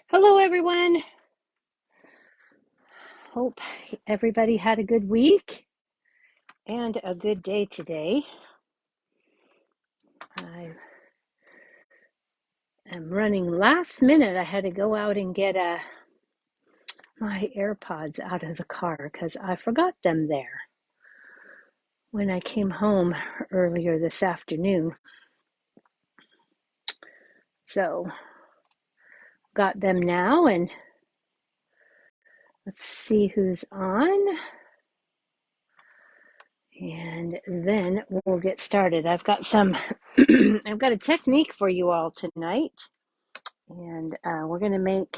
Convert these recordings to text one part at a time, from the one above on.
Hello, everyone. Hope everybody had a good week and a good day today. I am running last minute. I had to go out and get my AirPods out of the car because I forgot them there when I came home earlier this afternoon. So, got them now, and let's see who's on. And then we'll get started. I've got I've got a technique for you all tonight. And we're going to make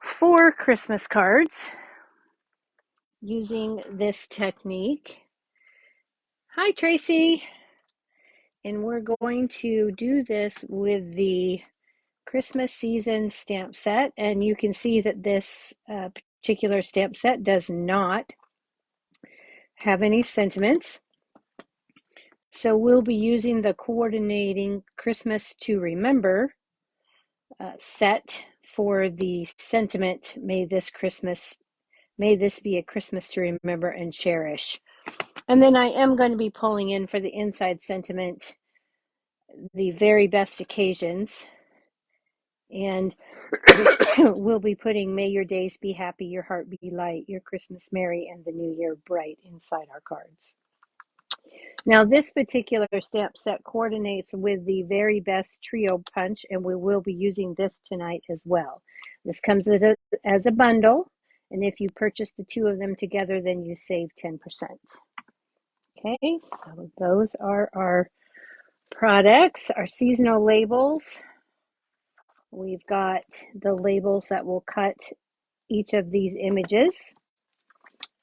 4 Christmas cards using this technique. Hi, Tracy. And we're going to do this with the Christmas season stamp set. And you can see that this particular stamp set does not have any sentiments. So we'll be using the coordinating Christmas to Remember set for the sentiment, may this be a Christmas to remember and cherish. And then I am going to be pulling in for the inside sentiment, the very best occasions. And we'll be putting, may your days be happy, your heart be light, your Christmas merry, and the new year bright inside our cards. Now, this particular stamp set coordinates with the very best trio punch, and we will be using this tonight as well. This comes as a bundle, and if you purchase the 2 of them together, then you save 10%. Okay, so those are our products, our seasonal labels. We've got the labels that will cut each of these images.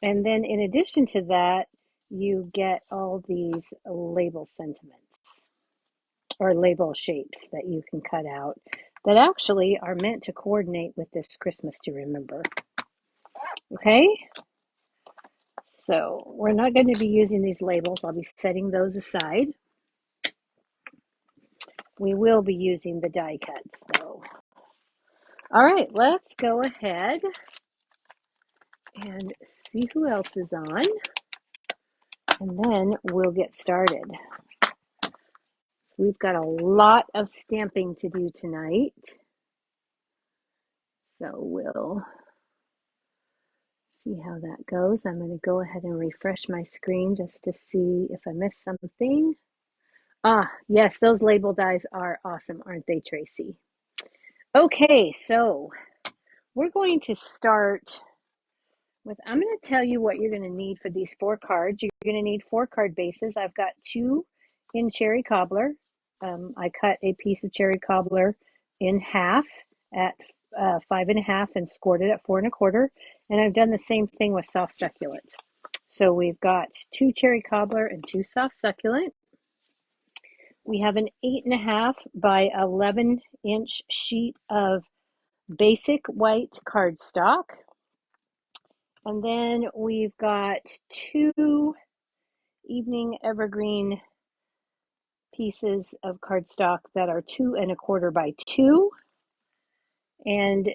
And then in addition to that, you get all these label sentiments or label shapes that you can cut out that actually are meant to coordinate with this Christmas to Remember. Okay, so we're not going to be using these labels. I'll be setting those aside. We will be using the die cuts though. All right, let's go ahead and see who else is on, and then we'll get started. So we've got a lot of stamping to do tonight. So we'll see how that goes. I'm going to go ahead and refresh my screen just to see if I missed something. Yes, those label dies are awesome, aren't they, Tracy? Okay, so we're going to start with, I'm going to tell you what you're going to need for these 4 cards. You're going to need 4 card bases. I've got 2 in cherry cobbler. I cut a piece of cherry cobbler in half at 5.5 and scored it at 4 1/4. And I've done the same thing with soft succulent. So we've got 2 cherry cobbler and 2 soft succulent. We have an 8.5 by 11-inch sheet of basic white cardstock. And then we've got 2 evening evergreen pieces of cardstock that are 2 1/4 by 2. And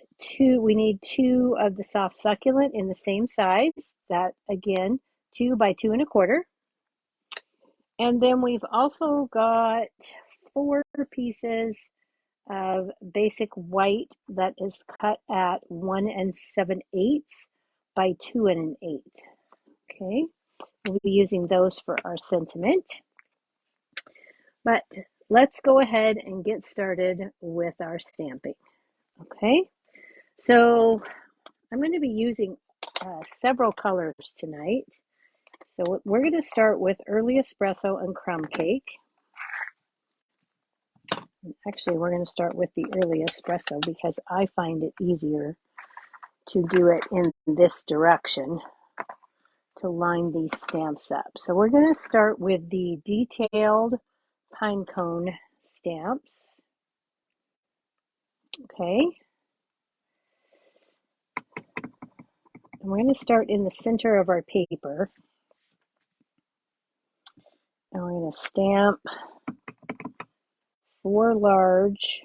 we need 2 of the soft succulent in the same size. That again, 2 by 2 1/4. And then we've also got 4 pieces of basic white that is cut at 1 7/8 by 2 1/8. Okay, we'll be using those for our sentiment. But let's go ahead and get started with our stamping. Okay, so I'm going to be using several colors tonight. So we're going to start with early espresso and crumb cake. Actually, we're going to start with the early espresso because I find it easier to do it in this direction to line these stamps up. So we're going to start with the detailed pine cone stamps. Okay. And we're going to start in the center of our paper. And we're going to stamp 4 large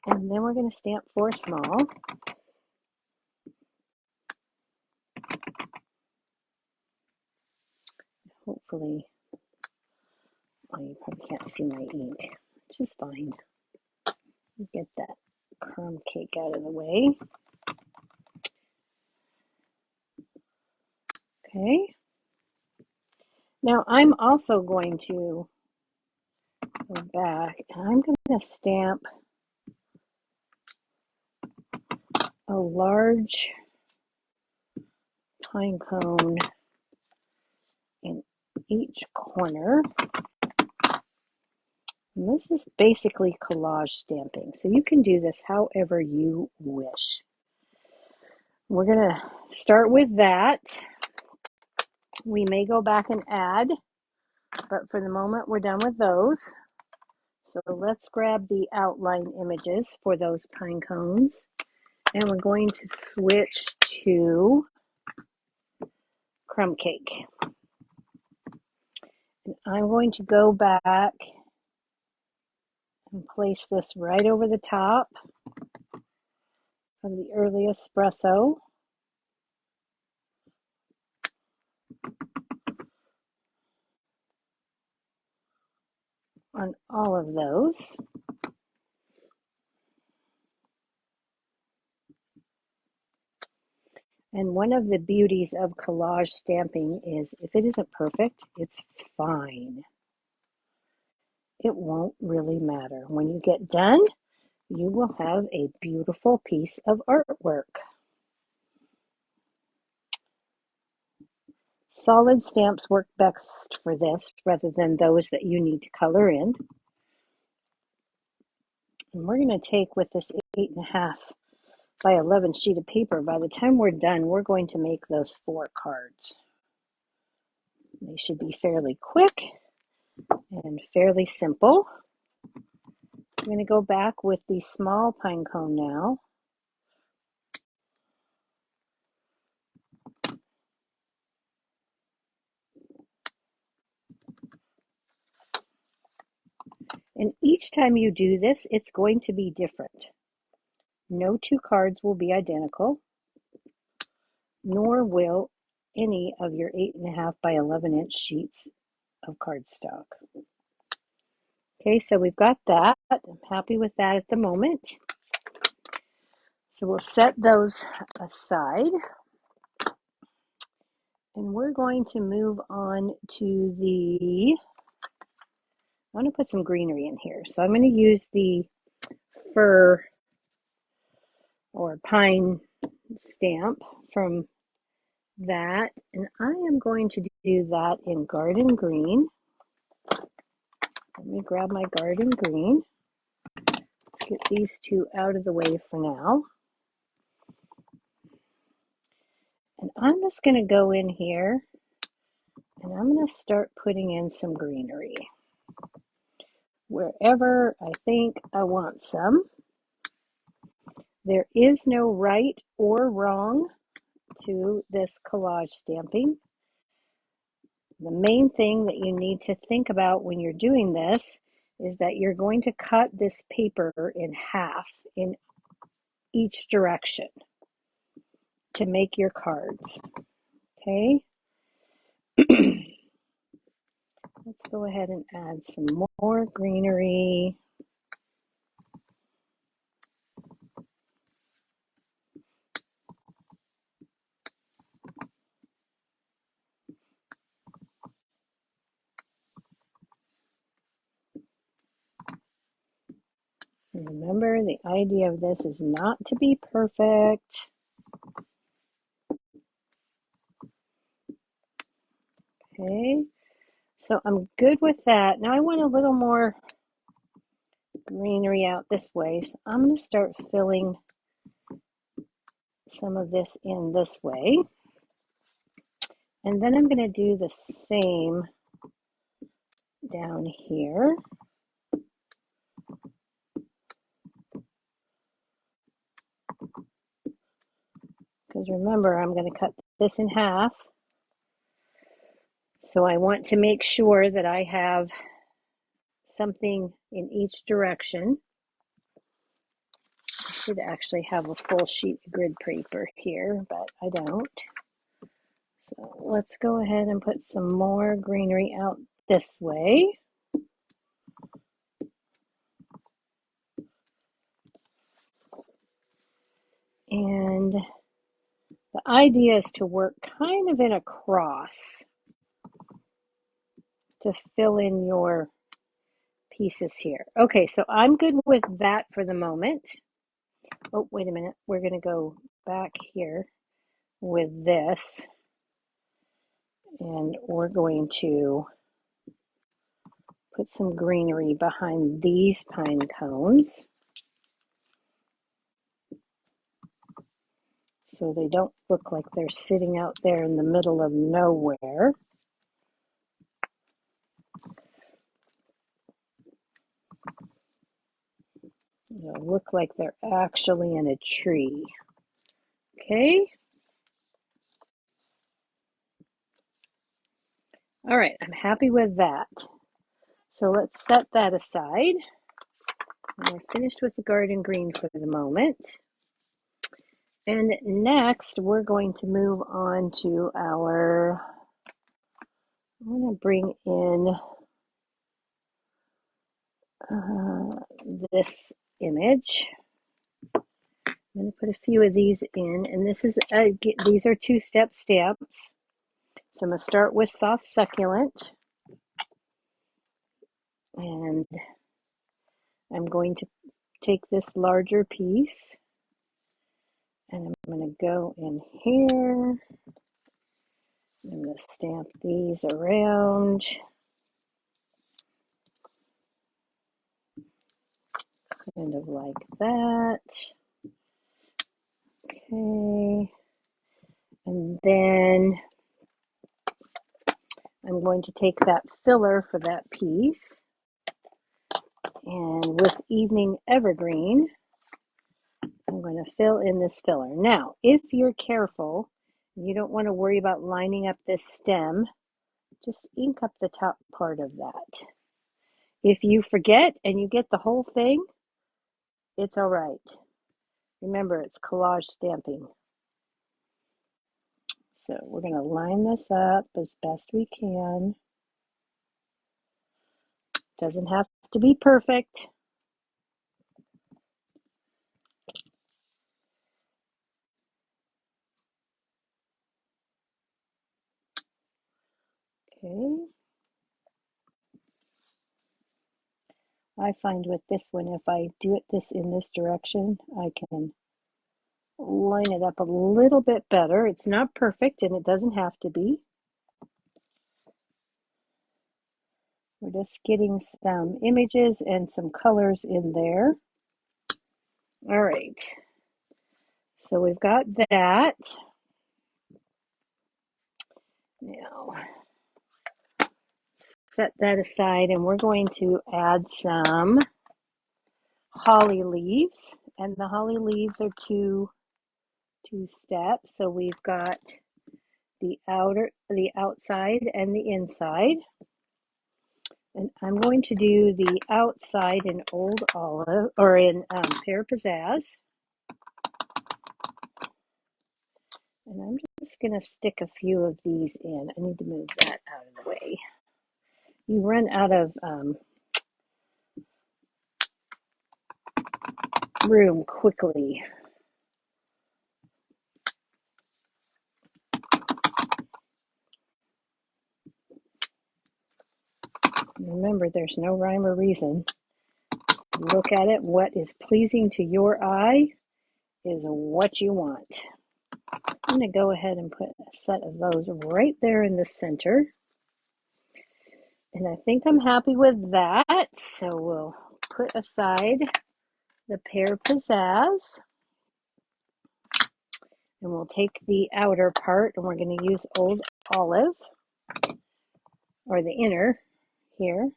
And then we're going to stamp 4 small. Hopefully, well, you probably can't see my ink, which is fine. Get that crumb cake out of the way. Okay. Now I'm also going to go back and I'm going to stamp a large pine cone in each corner. And this is basically collage stamping, so you can do this however you wish. We're going to start with that. We may go back and add, but for the moment we're done with those. So let's grab the outline images for those pine cones, and we're going to switch to crumb cake. And I'm going to go back and place this right over the top of the early espresso. On all of those. And one of the beauties of collage stamping is if it isn't perfect, it's fine. It won't really matter. When you get done, you will have a beautiful piece of artwork. Solid stamps work best for this rather than those that you need to color in. And we're going to take with this 8.5 by 11 sheet of paper. By the time we're done, we're going to make those 4 cards. They should be fairly quick and fairly simple. I'm going to go back with the small pine cone now. And each time you do this, it's going to be different. No 2 cards will be identical, nor will any of your 8.5 by 11 inch sheets of cardstock. Okay, so we've got that. I'm happy with that at the moment. So we'll set those aside. And we're going to move on to I want to put some greenery in here. So I'm going to use the fir or pine stamp from that. And I am going to do that in garden green. Let me grab my garden green. Let's get these 2 out of the way for now. And I'm just going to go in here and I'm going to start putting in some greenery wherever I think I want some. There is no right or wrong to this collage stamping. The main thing that you need to think about when you're doing this is that you're going to cut this paper in half in each direction to make your cards. Okay? Let's go ahead and add some more greenery. Remember, the idea of this is not to be perfect. Okay, so I'm good with that. Now I want a little more greenery out this way, so I'm going to start filling some of this in this way. And then I'm going to do the same down here. Because remember, I'm going to cut this in half. So I want to make sure that I have something in each direction. should actually have a full sheet of grid paper here, but I don't. So let's go ahead and put some more greenery out this way. And the idea is to work kind of in a cross to fill in your pieces here. Okay, so I'm good with that for the moment. Oh, wait a minute. We're going to go back here with this. And we're going to put some greenery behind these pine cones so they don't look like they're sitting out there in the middle of nowhere. It'll look like they're actually in a tree. Okay. All right, I'm happy with that. So let's set that aside. And we're finished with the garden green for the moment. And next, we're going to move on to our, I'm going to bring in this image. I'm going to put a few of these in, and this is these are two-step stamps. So I'm going to start with soft succulent, and I'm going to take this larger piece, and I'm going to go in here. I'm going to stamp these around. Kind of like that. Okay. And then I'm going to take that filler for that piece, and with Evening Evergreen, I'm going to fill in this filler. Now, if you're careful, you don't want to worry about lining up this stem, just ink up the top part of that. If you forget and you get the whole thing, it's all right. Remember, it's collage stamping. So we're going to line this up as best we can. Doesn't have to be perfect. Okay. I find with this one, if I do it in this direction, I can line it up a little bit better. It's not perfect, and it doesn't have to be. We're just getting some images and some colors in there. All right. So we've got that. Now, set that aside, and we're going to add some holly leaves. And the holly leaves are two steps. So we've got the outside and the inside. And I'm going to do the outside in Old Olive, or in Pear Pizzazz. And I'm just going to stick a few of these in. I need to move that out of the way. You run out of room quickly. Remember, there's no rhyme or reason. Look at it. What is pleasing to your eye is what you want. I'm going to go ahead and put a set of those right there in the center. And I think I'm happy with that. So we'll put aside the Pear Pizzazz. And we'll take the outer part, and we're going to use Old Olive, or the inner here.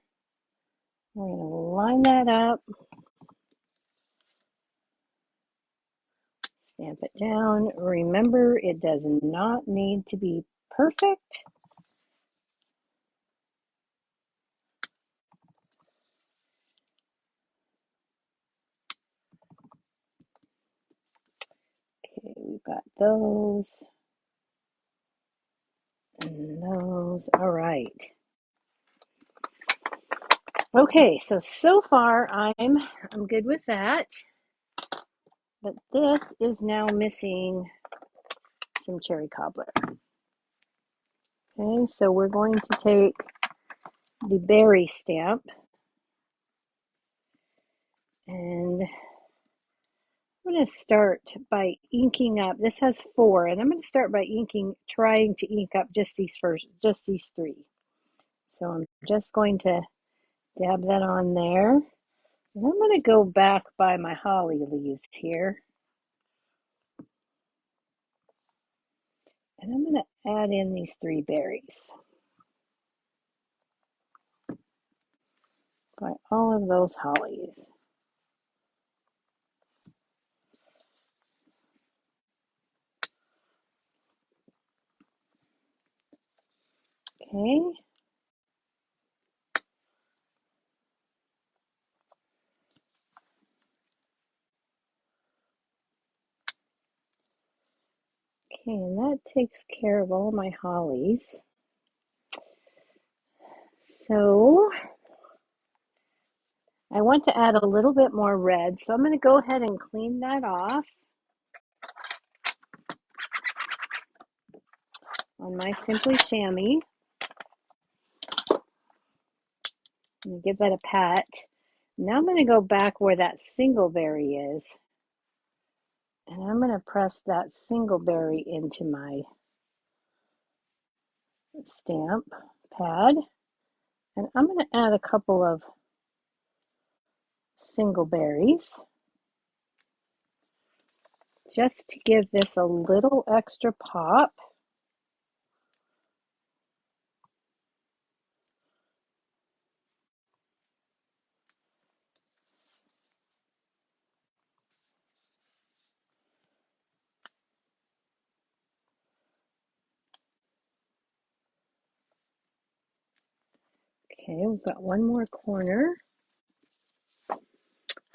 We're going to line that up. Stamp it down. Remember, it does not need to be perfect. got those and those. All right. Okay, so far I'm good with that. But this is now missing some cherry cobbler. Okay, so we're going to take the berry stamp and I'm going to start by inking up. This has 4, and I'm going to start by trying to ink up just these 3. So I'm just going to dab that on there. And I'm going to go back by my holly leaves here. And I'm going to add in these 3 berries. By all of those hollies. Okay. Okay, and that takes care of all my hollies. So I want to add a little bit more red, so I'm going to go ahead and clean that off on my Simply Chamois. And give that a pat. Now I'm going to go back where that single berry is, and I'm going to press that single berry into my stamp pad, and I'm going to add a couple of single berries just to give this a little extra pop. Okay, we've got one more corner.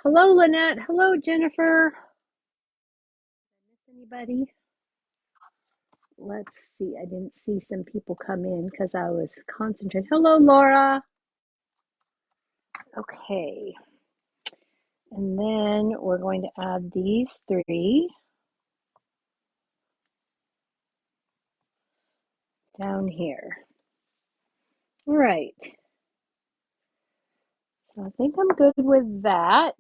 Hello, Lynette. Hello, Jennifer. Did I miss anybody? Let's see. I didn't see some people come in because I was concentrating. Hello, Laura. Okay. And then we're going to add these 3 down here. All right. So I think I'm good with that.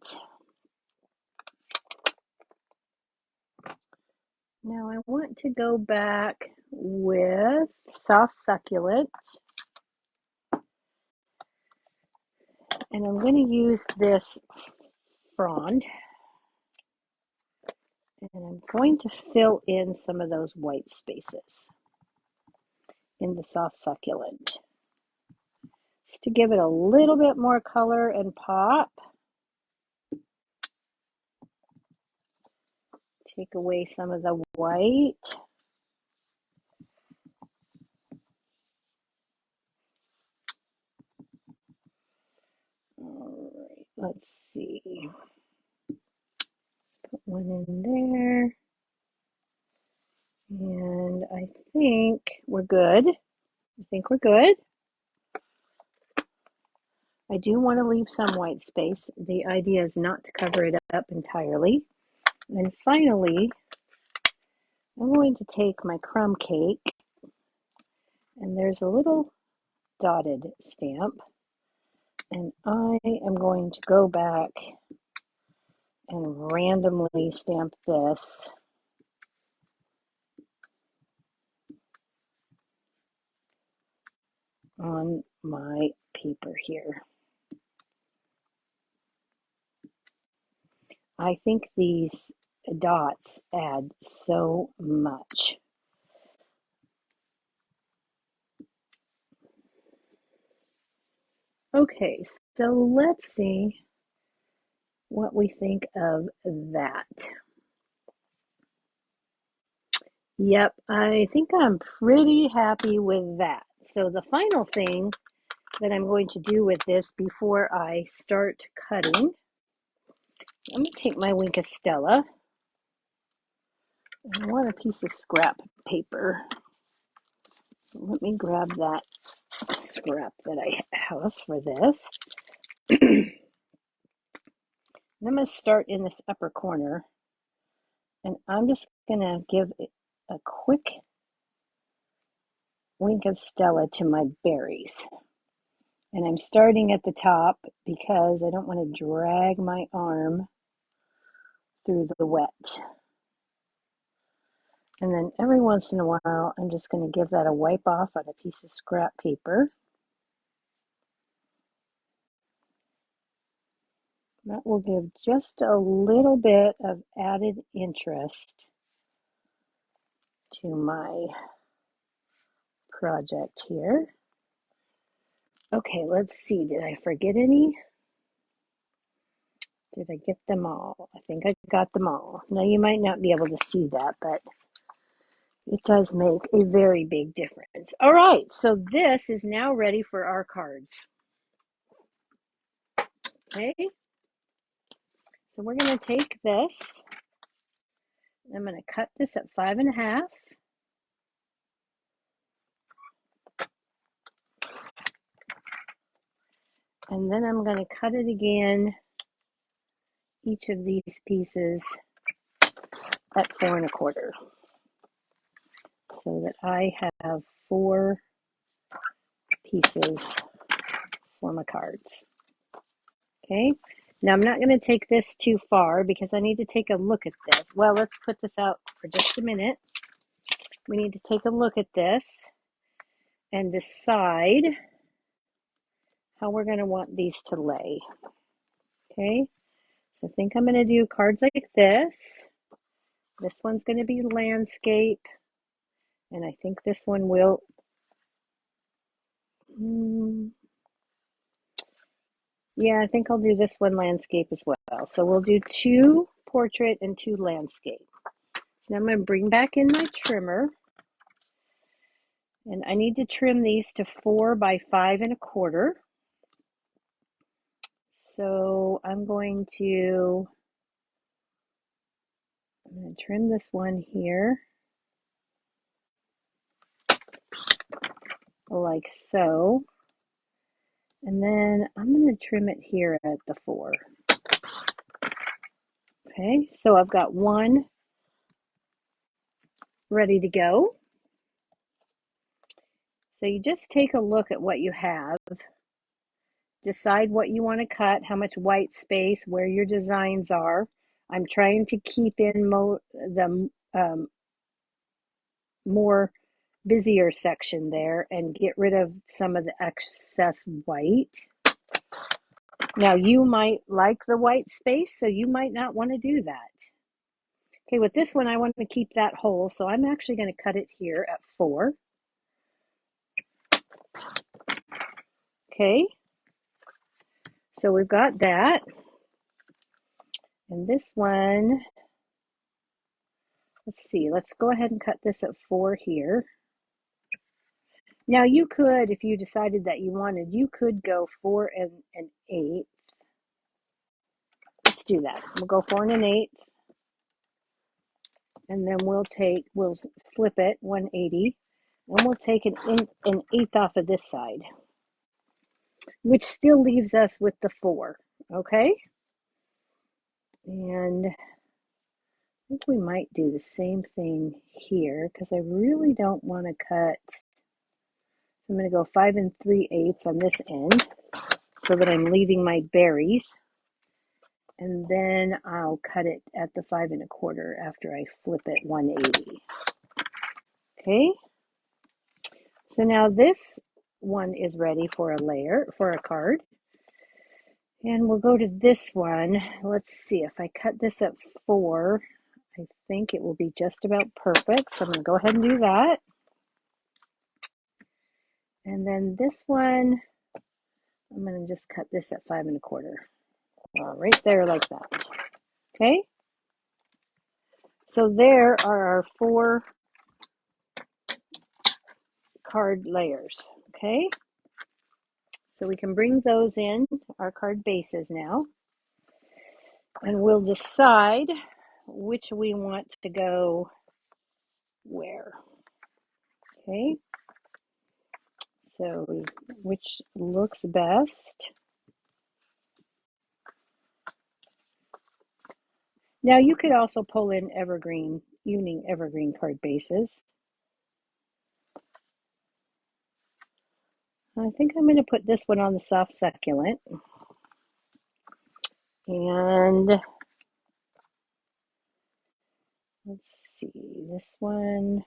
Now I want to go back with soft succulent. And I'm going to use this frond. And I'm going to fill in some of those white spaces in the soft succulent. Just to give it a little bit more color and pop. Take away some of the white. All right, let's see. Put one in there. And I think we're good. I do want to leave some white space. The idea is not to cover it up entirely. And finally, I'm going to take my crumb cake, and there's a little dotted stamp, and I am going to go back and randomly stamp this on my paper here. I think these dots add so much. Okay, so let's see what we think of that. Yep, I think I'm pretty happy with that. So the final thing that I'm going to do with this before I start cutting, I'm going to take my Wink of Stella, I want a piece of scrap paper. Let me grab that scrap that I have for this. I'm going to start in this upper corner, and I'm just going to give a quick wink of Stella to my berries. And I'm starting at the top because I don't want to drag my arm through the wet. And then every once in a while, I'm just going to give that a wipe off on a piece of scrap paper. That will give just a little bit of added interest to my project here. Okay, let's see. Did I forget any? Did I get them all? I think I got them all. Now, you might not be able to see that, but it does make a very big difference. All right, so this is now ready for our cards. Okay, so we're going to take this. I'm going to cut this at 5.5. And then I'm going to cut it again, each of these pieces at 4.25, so that I have 4 pieces for my cards. Okay, now I'm not going to take this too far because I need to take a look at this. Well, let's put this out for just a minute. We need to take a look at this and decide how we're going to want these to lay. Okay, so I think I'm going to do cards like this. This one's going to be landscape, and I think this one will, yeah, I think I'll do this one landscape as well. So we'll do 2 portrait and 2 landscape. So now I'm going to bring back in my trimmer, and I need to trim these to 4 by 5.25. So I'm going to trim this one here, like so. And then I'm going to trim it here at the 4. Okay, so I've got one ready to go. So you just take a look at what you have. Decide what you want to cut, how much white space, where your designs are. I'm trying to keep in the more busier section there and get rid of some of the excess white. Now, you might like the white space, so you might not want to do that. Okay, with this one, I want to keep that whole, so I'm actually going to cut it here at 4. Okay, so we've got that. And this one, let's see, let's go ahead and cut this at 4 here. Now you could, if you decided that you wanted, you could go 4 and an 1/8. Let's do that. We'll go 4 and an 1/8. And then we'll flip it 180. And we'll take an 1/8 off of this side, which still leaves us with the 4. Okay? And I think we might do the same thing here because I really don't want to cut. So I'm going to go 5 3/8 on this end so that I'm leaving my berries. And then I'll cut it at the 5.25 after I flip it 180. Okay. So now this one is ready for a card. And we'll go to this one. Let's see, if I cut this at 4, I think it will be just about perfect. So I'm going to go ahead and do that. And then this one, I'm going to just cut this at 5.25. Right there like that. Okay. So there are our 4 card layers. Okay. So we can bring those in, our card bases now. And we'll decide which we want to go where. Okay, so which looks best? Now you could also pull in evening evergreen card bases. I think I'm going to put this one on the soft succulent. And let's see, this one,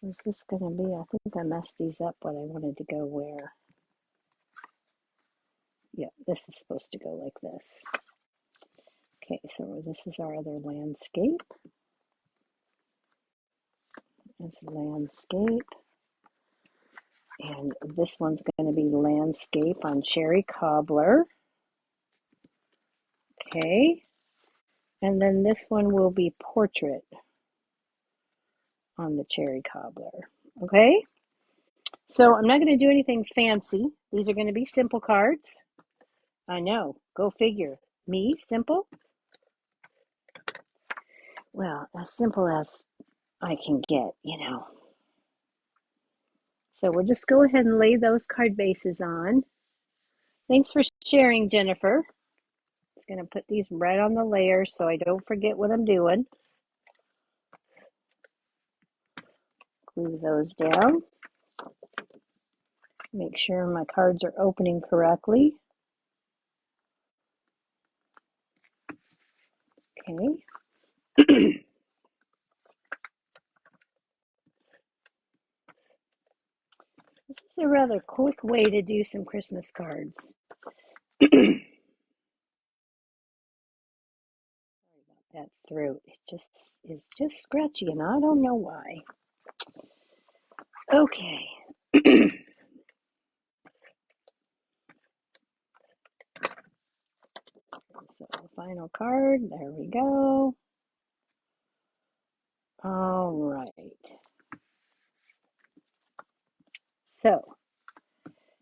where's this going to be? I think I messed these up what I wanted to go where. Yeah, this is supposed to go like this. Okay, so this is our other landscape. It's landscape. And this one's going to be landscape on cherry cobbler. Okay. And then this one will be portrait on the cherry cobbler. Okay. So I'm not going to do anything fancy. These are going to be simple cards. I know. Go figure. Me, simple? Well, as simple as I can get, you know. So we'll just go ahead and lay those card bases on. Thanks for sharing, Jennifer. Just going to put these right on the layer so I don't forget what I'm doing. Glue those down. Make sure my cards are opening correctly. Okay. This is a rather quick way to do some Christmas cards. Sorry about that throat. It is just scratchy and I don't know why. Okay. So final card, there we go. All right. So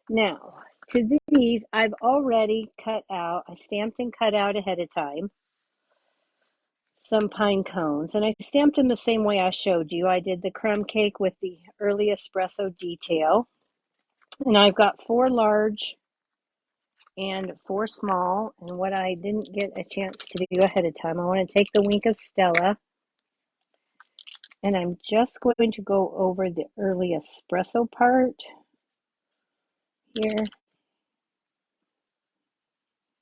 now to these, I've already cut out, I stamped and cut out ahead of time some pine cones, and I stamped them the same way I showed you. I did the crumb cake with the early espresso detail, and I've got 4 large and 4 small. And what I didn't get a chance to do ahead of time, I want to take the Wink of Stella, and I'm just going to go over the early espresso part here,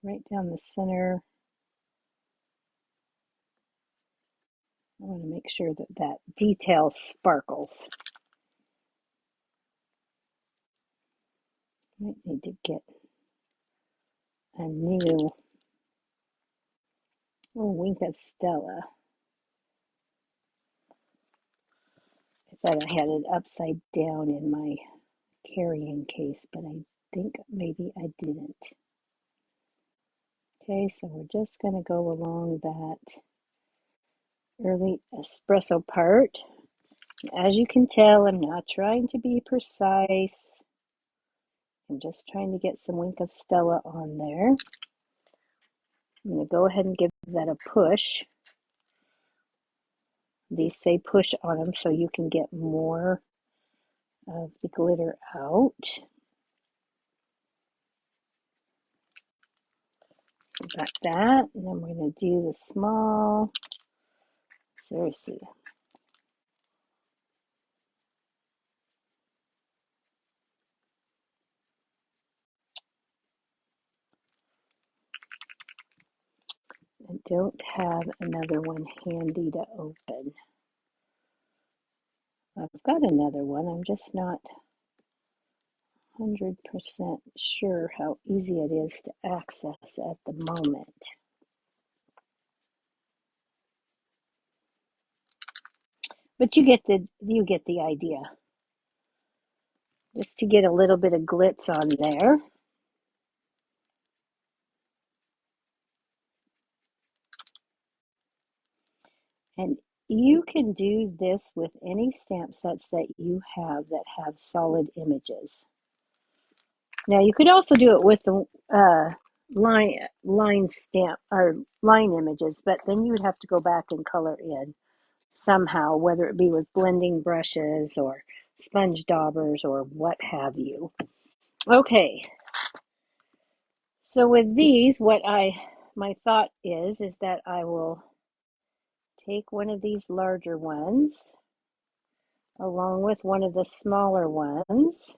right down the center. I want to make sure that that detail sparkles. Might need to get a new Wink of Stella. I thought I had it upside down in my carrying case, but I think maybe I didn't. Okay, so we're just going to go along that early espresso part. As you can tell, I'm not trying to be precise. I'm just trying to get some Wink of Stella on there. I'm going to go ahead and give that a push. These say push on them so you can get more of the glitter out. Got that, and then we're going to do the small. Seriously. I don't have another one handy to open. I've got another one, I'm just not 100% sure how easy it is to access at the moment. But you get the idea. Just to get a little bit of glitz on there. And you can do this with any stamp sets that you have that have solid images. Now you could also do it with the line stamp or line images, but then you would have to go back and color in. somehow, whether it be with blending brushes or sponge daubers or what have you. Okay, so with these, my thought is that I will take one of these larger ones along with one of the smaller ones.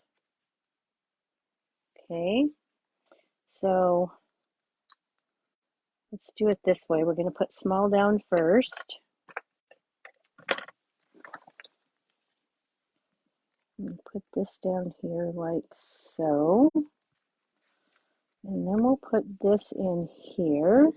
Okay, so let's do it this way. We're going to put small down first. And put this down here like so. And then we'll put this in here.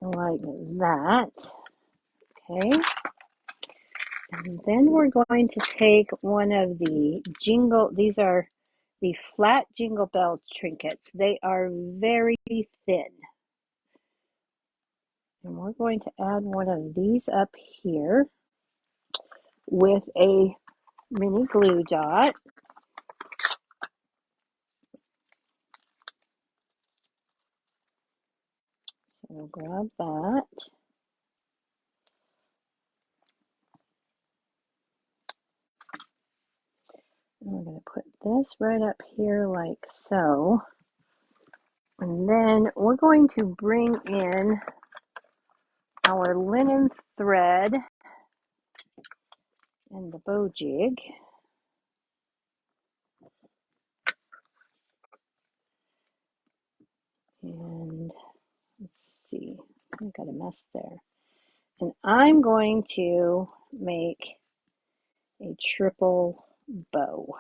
Like that. Okay. And then we're going to take one of these are the flat Jingle Bell trinkets. They are very thin. And we're going to add one of these up here with a mini glue dot. So we'll grab that. And we're going to put this right up here like so. And then we're going to bring in our linen thread and the bow jig. And let's see, I got a mess there. And I'm going to make a triple bow.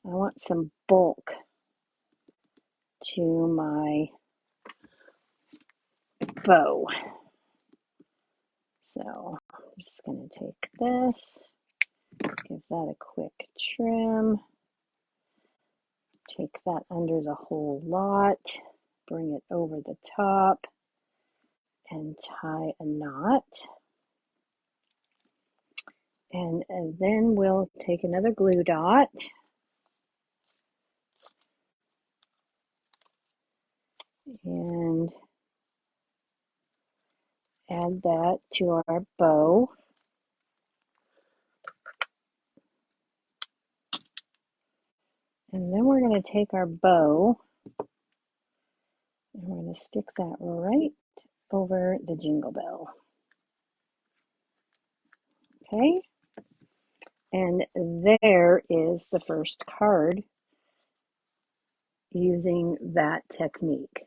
I want some bulk to my bow. So I'm just going to take this, give that a quick trim, take that under the whole lot, bring it over the top, and tie a knot. And then we'll take another glue dot and add that to our bow. And then we're going to take our bow and we're going to stick that right over the jingle bell. Okay, and there is the first card using that technique.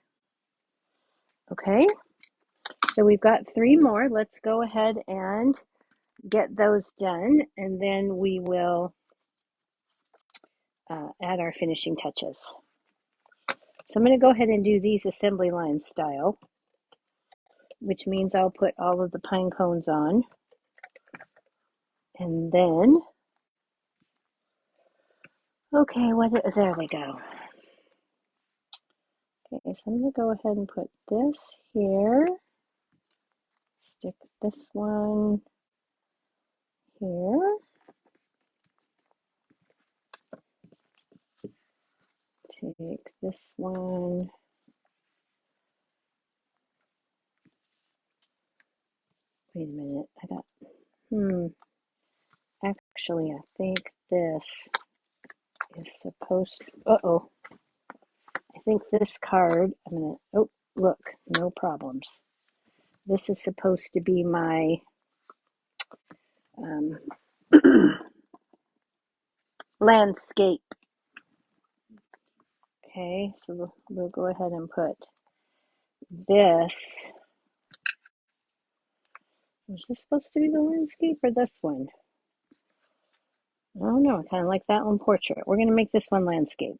Okay, so we've got 3 more. Let's go ahead and get those done, and then we will add our finishing touches. So I'm going to go ahead and do these assembly line style, which means I'll put all of the pine cones on. And then, okay, there they go. Okay, so I'm going to go ahead and put this here, stick this one here, take this one, wait a minute, actually I think this is supposed to, I think this card, oh, look, no problems. This is supposed to be my landscape. Okay, so we'll go ahead and put this. Was this supposed to be the landscape or this one? I don't know. I kind of like that one portrait. We're going to make this one landscape.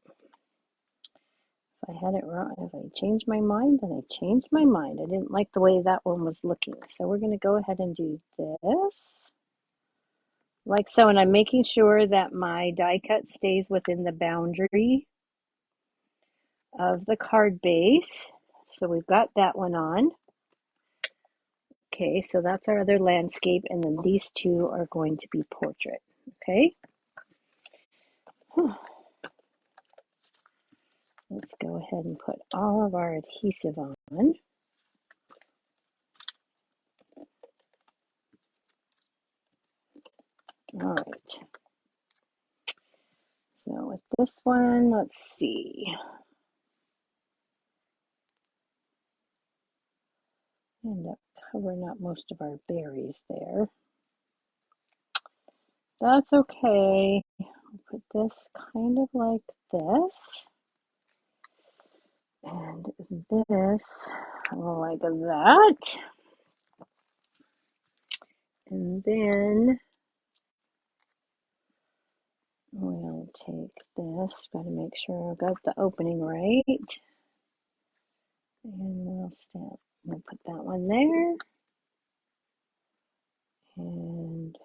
If I had it wrong, if I changed my mind, then I changed my mind. I didn't like the way that one was looking. So we're going to go ahead and do this. Like so, and I'm making sure that my die cut stays within the boundary of the card base. So we've got that one on. Okay, so that's our other landscape, and then these 2 are going to be portrait. Okay. let's go ahead and put all of our adhesive on. All right. So with this one, let's see. End up covering up most of our berries there. That's okay. I'll put this kind of like this. And this like that. And then we'll take this. Got to make sure I got the opening right. And we'll put that one there. And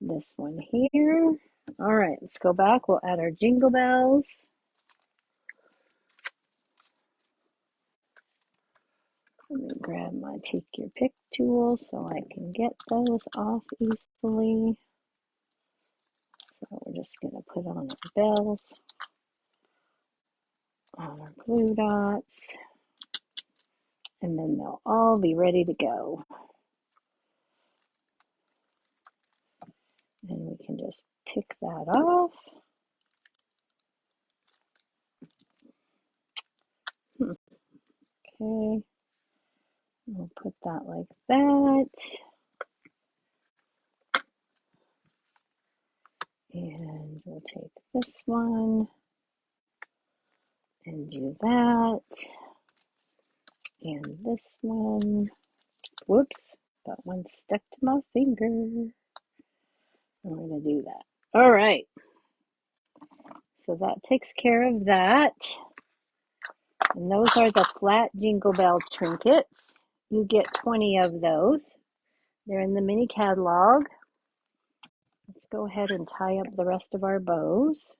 this one here. All right, let's go back. We'll add our jingle bells. Let me grab my take your pick tool so I can get those off easily. So we're just going to put on our bells, on our glue dots, and then they'll all be ready to go. And we can just pick that off. Okay, we'll put that like that. And we'll take this one and do that. And this one, whoops, that one stuck to my finger. I'm going to do that. All right. So that takes care of that. And those are the flat Jingle Bell trinkets. You get 20 of those. They're in the mini catalog. Let's go ahead and tie up the rest of our bows.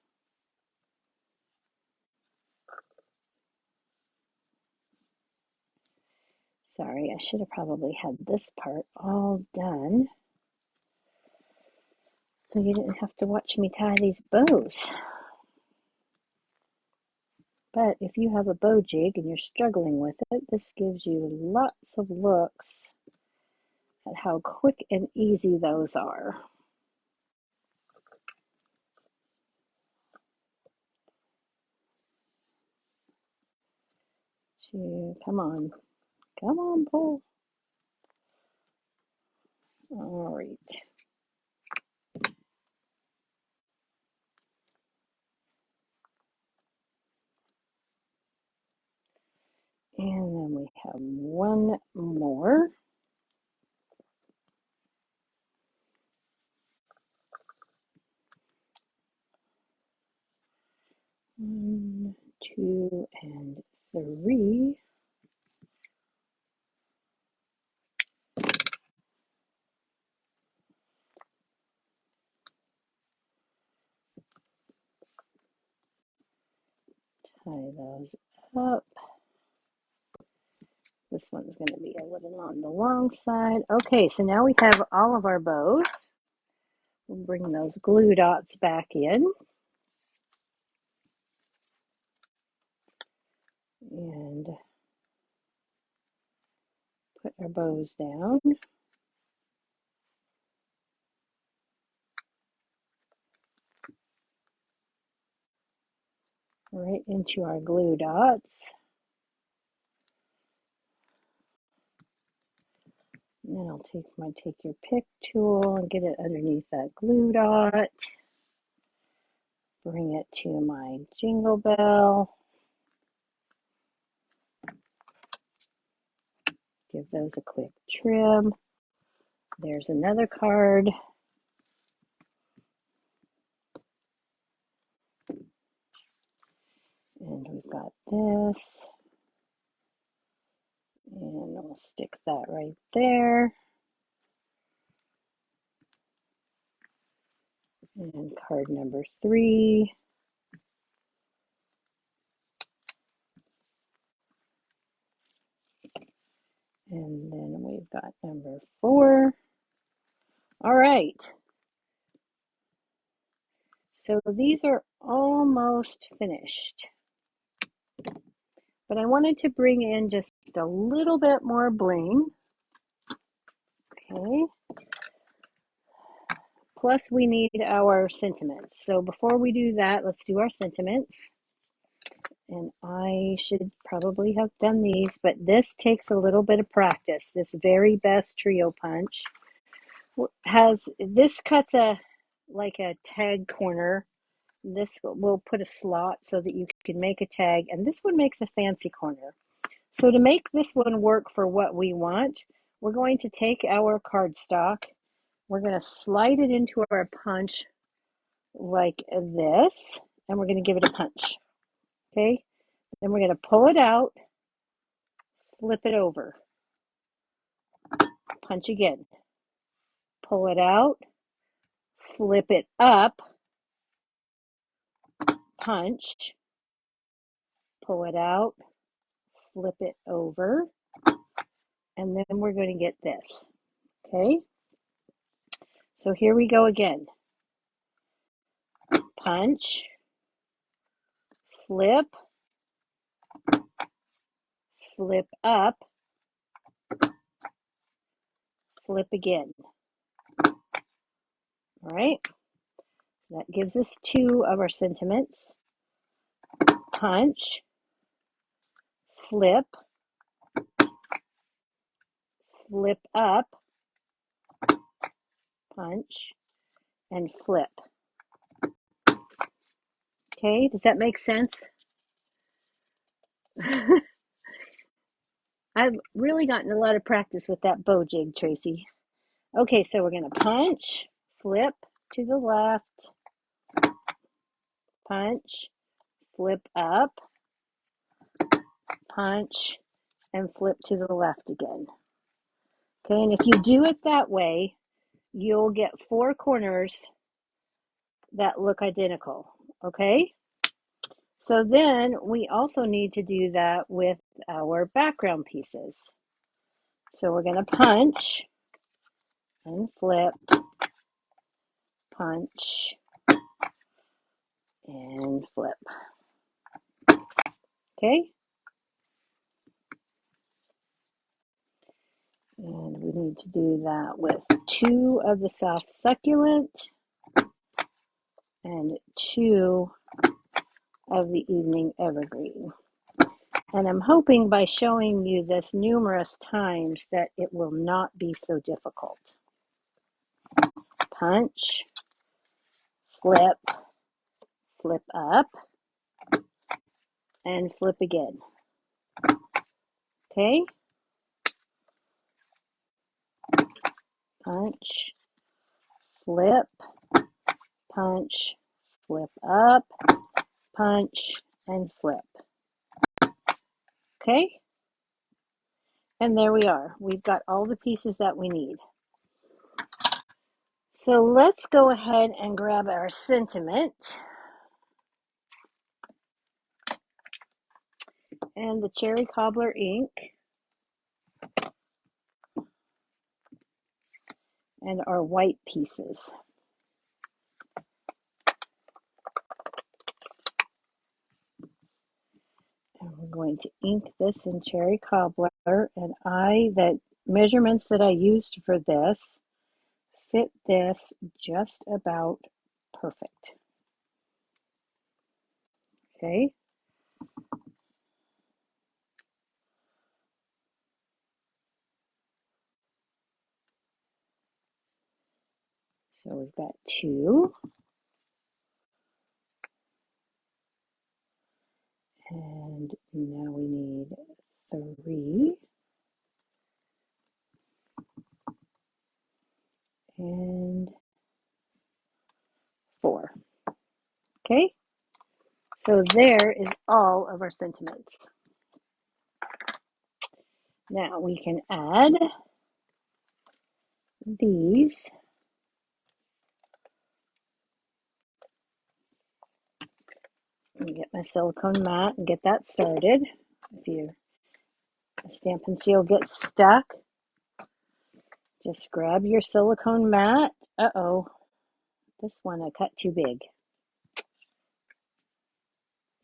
Sorry, I should have probably had this part all done so you didn't have to watch me tie these bows. But if you have a bow jig and you're struggling with it, this gives you lots of looks at how quick and easy those are. Come on, pull. All right. And then we have one more. One, two, and three. Tie those up. This one's going to be a little on the long side. Okay, so now we have all of our bows. We'll bring those glue dots back in. And put our bows down. Right into our glue dots. And then I'll take my take your pick tool and get it underneath that glue dot. Bring it to my jingle bell. Give those a quick trim. There's another card. And we've got this. And we'll stick that right there. And card number 3. And then we've got number 4. All right. So these are almost finished. But I wanted to bring in just a little bit more bling. Okay. Plus we need our sentiments. So before we do that, let's do our sentiments. And I should probably have done these, but this takes a little bit of practice. This very best trio punch this cuts like a tag corner. This will put a slot so that you can make a tag, and this one makes a fancy corner. So to make this one work for what we want, we're going to take our cardstock, we're going to slide it into our punch like this, and we're going to give it a punch. Okay, then we're going to pull it out, flip it over, punch again, pull it out, flip it up, punch, pull it out, flip it over, and then we're going to get this. Okay, so here we go again. Punch, flip, flip up, flip again. All right, that gives us 2 of our sentiments. Punch, flip, flip up, punch, and flip. Okay, does that make sense? I've really gotten a lot of practice with that bow jig, Tracy. Okay, so we're going to punch, flip to the left, punch, flip up, punch, and flip to the left again. Okay, and if you do it that way, you'll get 4 corners that look identical. Okay, so then we also need to do that with our background pieces. So we're going to punch and flip, punch, and flip. Okay, and we need to do that with 2 of the soft succulent and 2 of the evening evergreen. And I'm hoping by showing you this numerous times that it will not be so difficult. Punch, flip, flip up, and flip again. Okay? Punch, flip, punch, flip up, punch, and flip. Okay? And there we are. We've got all the pieces that we need. So let's go ahead and grab our sentiment and the cherry cobbler ink and our white pieces. And we're going to ink this in cherry cobbler, and the measurements that I used for this fit this just about perfect. Okay. So we've got 2. And now we need 3. And 4. Okay. So there is all of our sentiments. Now we can add these. And get my silicone mat and get that started. If your Stampin' Seal gets stuck, just grab your silicone mat. Uh-oh, this one I cut too big.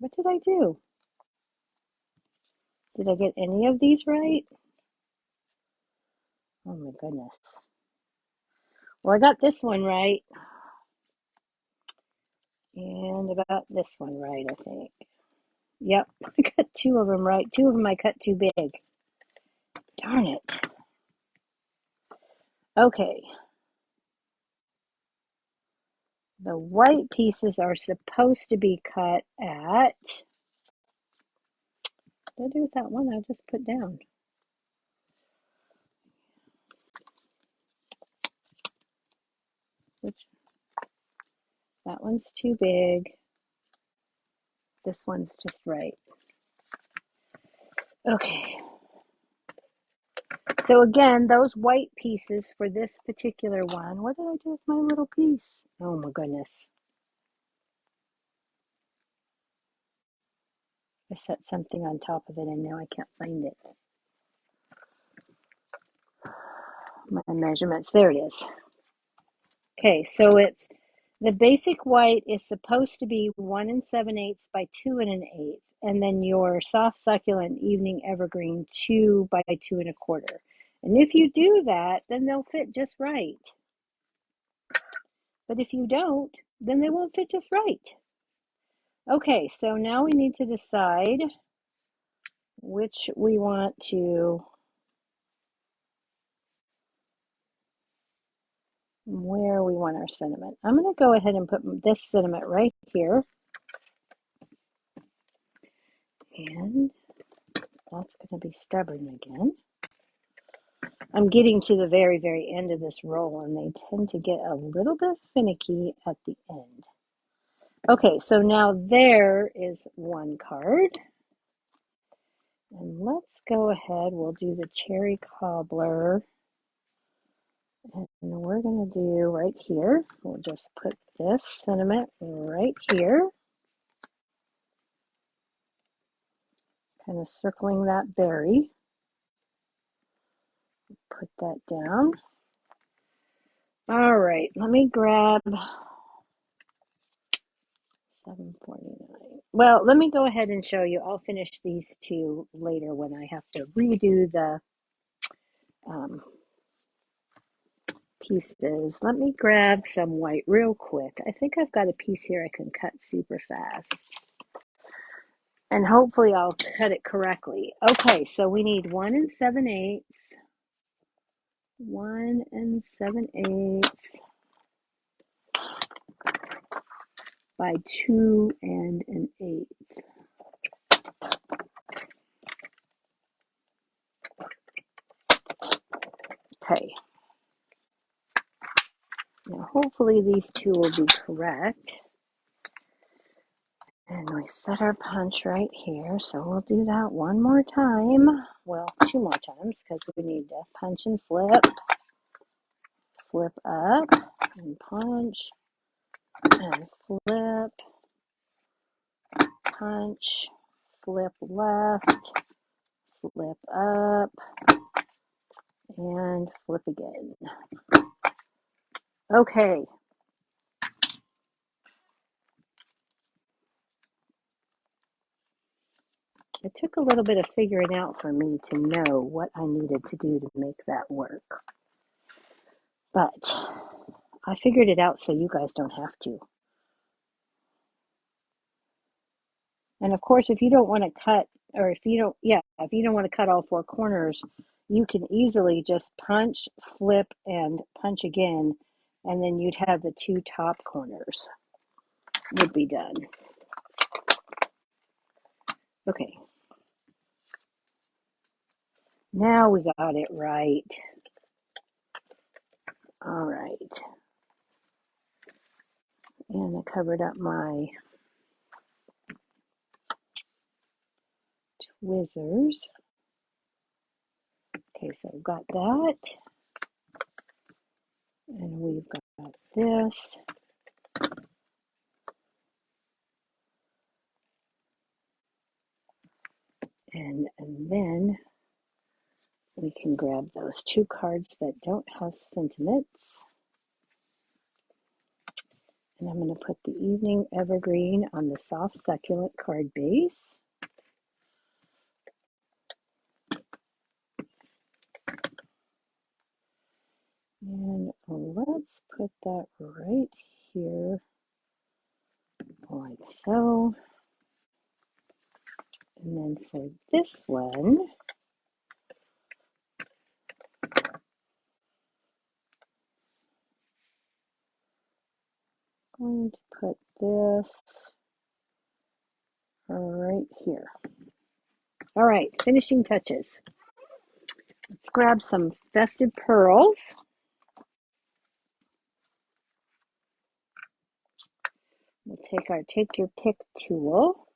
What did I do? Did I get any of these right? Oh my goodness. Well, I got this one right. And I got this one right, I think. Yep, I got two of them right. Two of them I cut too big. Darn it. Okay. The white pieces are supposed to be cut at, what did I do with that one I just put down? Which, that one's too big. This one's just right. Okay. So again, those white pieces for this particular one, what did I do with my little piece? Oh my goodness. I set something on top of it and now I can't find it. My measurements, there it is. Okay, so it's the basic white is supposed to be 1 7/8 by 2 1/8, and then your soft succulent evening evergreen 2 by 2 1/4. And if you do that, then they'll fit just right. But if you don't, then they won't fit just right. Okay, so now we need to decide which we want to, where we want our sentiment. I'm going to go ahead and put this sentiment right here. And that's going to be stubborn again. I'm getting to the very, very end of this roll, and they tend to get a little bit finicky at the end. Okay, so now there is one card. And let's go ahead, we'll do the cherry cobbler. And we're going to do right here, we'll just put this sentiment right here. Kind of circling that berry. Put that down. All right, let me grab 749. Well, let me go ahead and show you. I'll finish these two later when I have to redo the pieces. Let me grab some white real quick. I think I've got a piece here I can cut super fast. And hopefully I'll cut it correctly. Okay, so we need 1 7/8. 1 7/8 by 2 1/8. Okay. Now hopefully these two will be correct. And we set our punch right here. So we'll do that one more time. Well, two more times because we need to punch and flip. Flip up and punch and flip. Punch, flip left, flip up, and flip again. Okay. It took a little bit of figuring out for me to know what I needed to do to make that work. But I figured it out so you guys don't have to. And of course, if you don't want to cut, or if you don't want to cut all four corners, you can easily just punch, flip, and punch again, and then you'd have the two top corners would be done. Okay. Now we got it right. All right. And I covered up my tweezers. Okay, so I've got that. And we've got this. And then we can grab those two cards that don't have sentiments. And I'm going to put the Evening Evergreen on the soft succulent card base. And let's put that right here, like so. And then for this one, I'm going to put this right here. All right, finishing touches. Let's grab some festive pearls. We'll take our take your pick tool.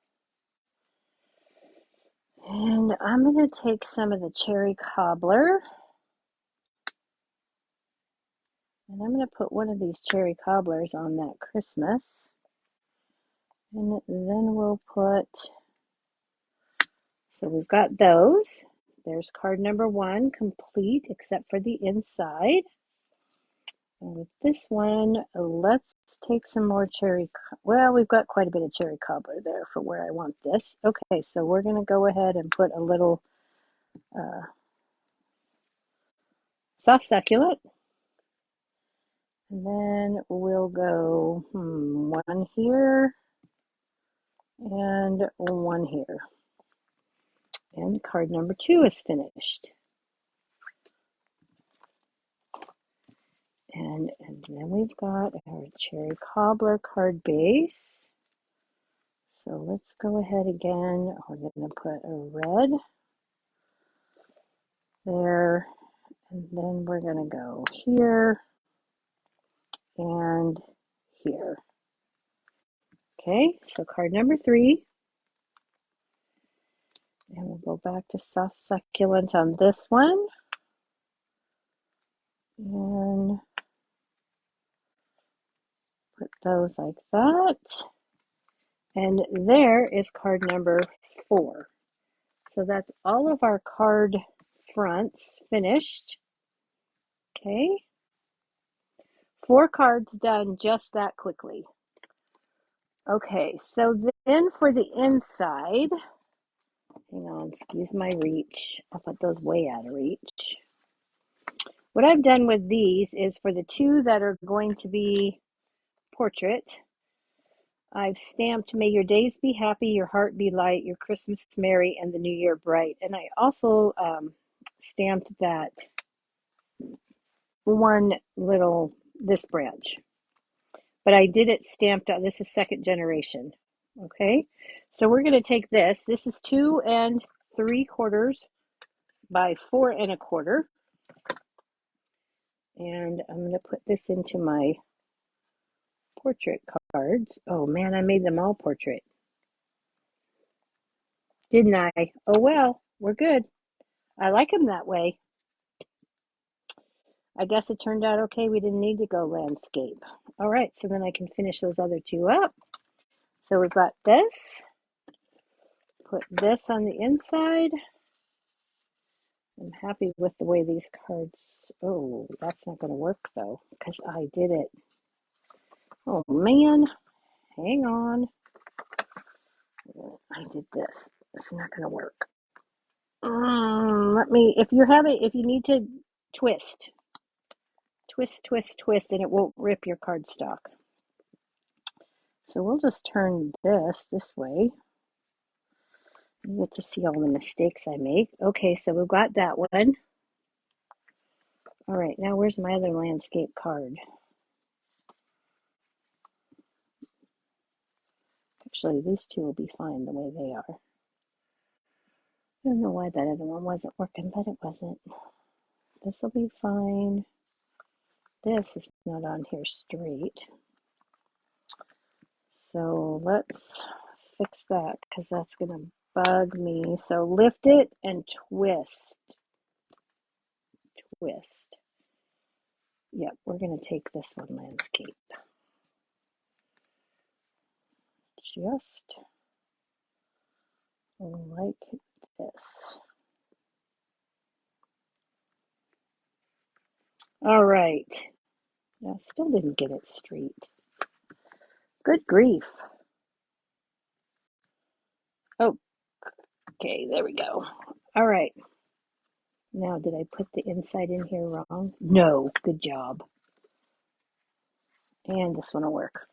And I'm going to take some of the cherry cobbler. And I'm going to put one of these cherry cobblers on that Christmas. And then we'll put, so we've got those. There's card number 1, complete except for the inside. And with this one, let's take some more cherry. Well, we've got quite a bit of cherry cobbler there for where I want this. Okay, so we're going to go ahead and put a little soft succulent. And then we'll go one here and one here. And card number 2 is finished. And then we've got our cherry cobbler card base. So let's go ahead again. We're going to put a red there. And then we're going to go here and here. Okay, so card number 3. And we'll go back to soft succulent on this one. And put those like that. And there is card number 4. So that's all of our card fronts finished. Okay. 4 cards done just that quickly. Okay, so then for the inside, hang on, excuse my reach. I'll put those way out of reach. What I've done with these is for the 2 that are going to be portrait, I've stamped, may your days be happy, your heart be light, your Christmas merry, and the new year bright. And I also stamped that one little, this branch. But I did it stamped out. This is second generation. Okay, so we're going to take this. This is 2 3/4 by 4 1/4. And I'm going to put this into my portrait cards. Oh man, I made them all portrait. Didn't I? Oh well, we're good. I like them that way. I guess it turned out okay. We didn't need to go landscape. All right, so then I can finish those other 2 up. So we've got this. Put this on the inside. I'm happy with the way these cards, oh, that's not going to work though, because I did it. Oh man, hang on. I did this. It's not going to work. Let me, if you need to twist, and it won't rip your cardstock. So we'll just turn this way. You get to see all the mistakes I make. Okay, so we've got that one. All right, now where's my other landscape card? Actually, these 2 will be fine the way they are. I don't know why that other one wasn't working, but it wasn't. This will be fine. This is not on here straight. So let's fix that because that's going to bug me. So lift it and twist. Twist. Yep, we're going to take this one landscape. Just like this. All right. I still didn't get it straight. Good grief. Oh, okay, there we go. All right. Now, did I put the inside in here wrong? No, good job. And this one will work.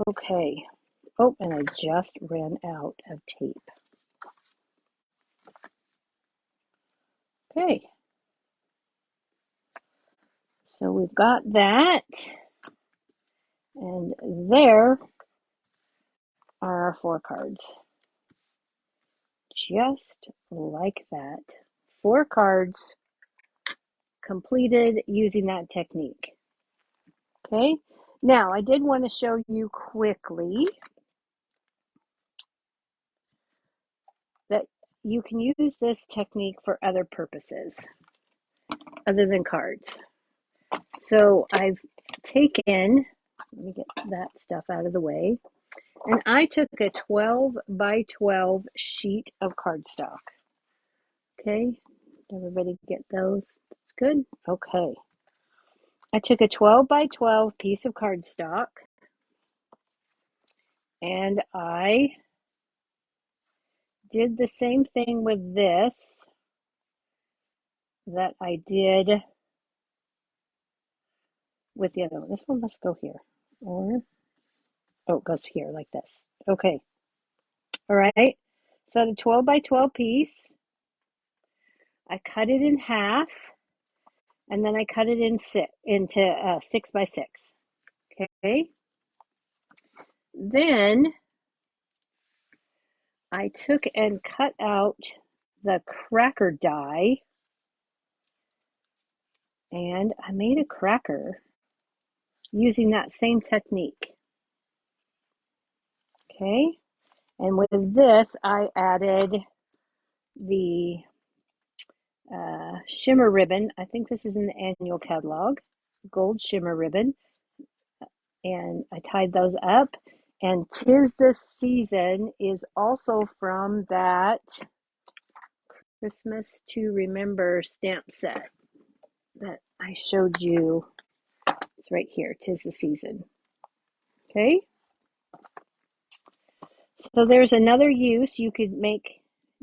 Okay. Oh, and I just ran out of tape. Okay. So we've got that. And there are our 4 cards. Just like that. 4 cards completed using that technique. Okay. Now, I did want to show you quickly that you can use this technique for other purposes other than cards. So I've taken, let me get that stuff out of the way, and I took a 12 by 12 sheet of cardstock. Okay, everybody get those? That's good. Okay. I took a 12 by 12 piece of cardstock and I did the same thing with this that I did with the other one. This one must go here. Or, oh, it goes here like this. Okay. All right. So the 12 by 12 piece, I cut it in half and then I cut it into 6 by 6. Okay. Then I took and cut out the cracker die and I made a cracker using that same technique. Okay. And with this, I added the shimmer ribbon. I think this is in the annual catalog, gold shimmer ribbon. And I tied those up. And 'Tis This Season is also from that Christmas to Remember stamp set that I showed you. It's right here, 'Tis the Season. Okay. So there's another use. You could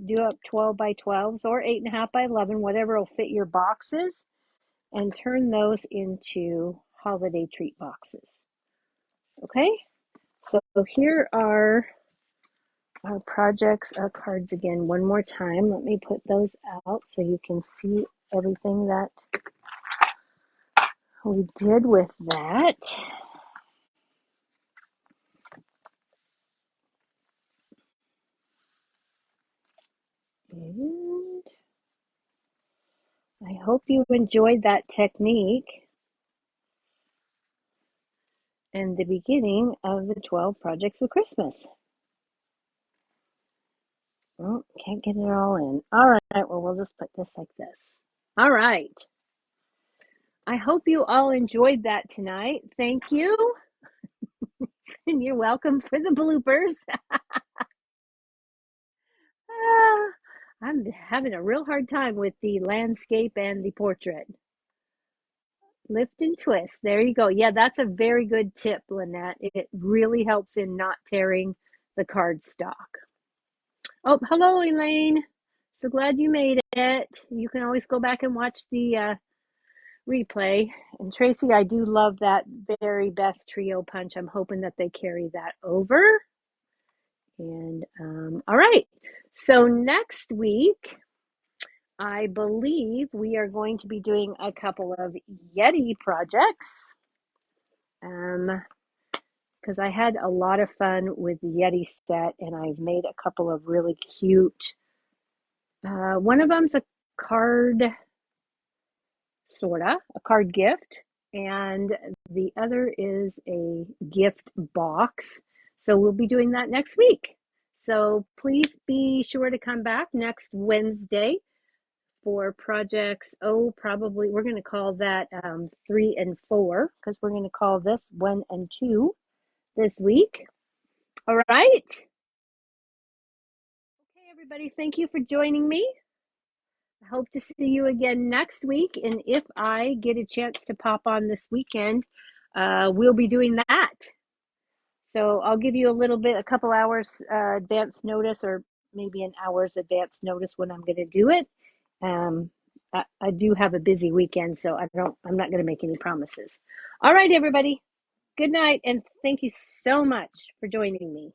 do up 12 by 12s or 8.5 by 11, whatever will fit your boxes, and turn those into holiday treat boxes. Okay, so here are our projects, our cards again one more time. Let me put those out so you can see everything that we did with that. And I hope you enjoyed that technique and the beginning of the 12 projects of Christmas. Oh, can't get it all in. All right, well, we'll just put this like this. All right. I hope you all enjoyed that tonight. Thank you. And you're welcome for the bloopers. I'm having a real hard time with the landscape and the portrait. Lift and twist. There you go. Yeah, that's a very good tip, Lynette. It really helps in not tearing the cardstock. Oh, hello, Elaine. So glad you made it. You can always go back and watch the replay. And Tracy, I do love that very best trio punch. I'm hoping that they carry that over. And all right. So next week, I believe we are going to be doing a couple of Yeti projects. Because I had a lot of fun with the Yeti set, and I've made a couple of really cute. One of them's a card, sorta, a card gift, and the other is a gift box. So we'll be doing that next week. So please be sure to come back next Wednesday for projects. Oh, probably we're going to call that 3 and 4 because we're going to call this 1 and 2 this week. All right. Okay, everybody, thank you for joining me. I hope to see you again next week. And if I get a chance to pop on this weekend, we'll be doing that. So I'll give you a couple hours advance notice, or maybe an hour's advance notice when I'm going to do it. Um, I do have a busy weekend, so I'm not going to make any promises. All right, everybody. Good night, and thank you so much for joining me.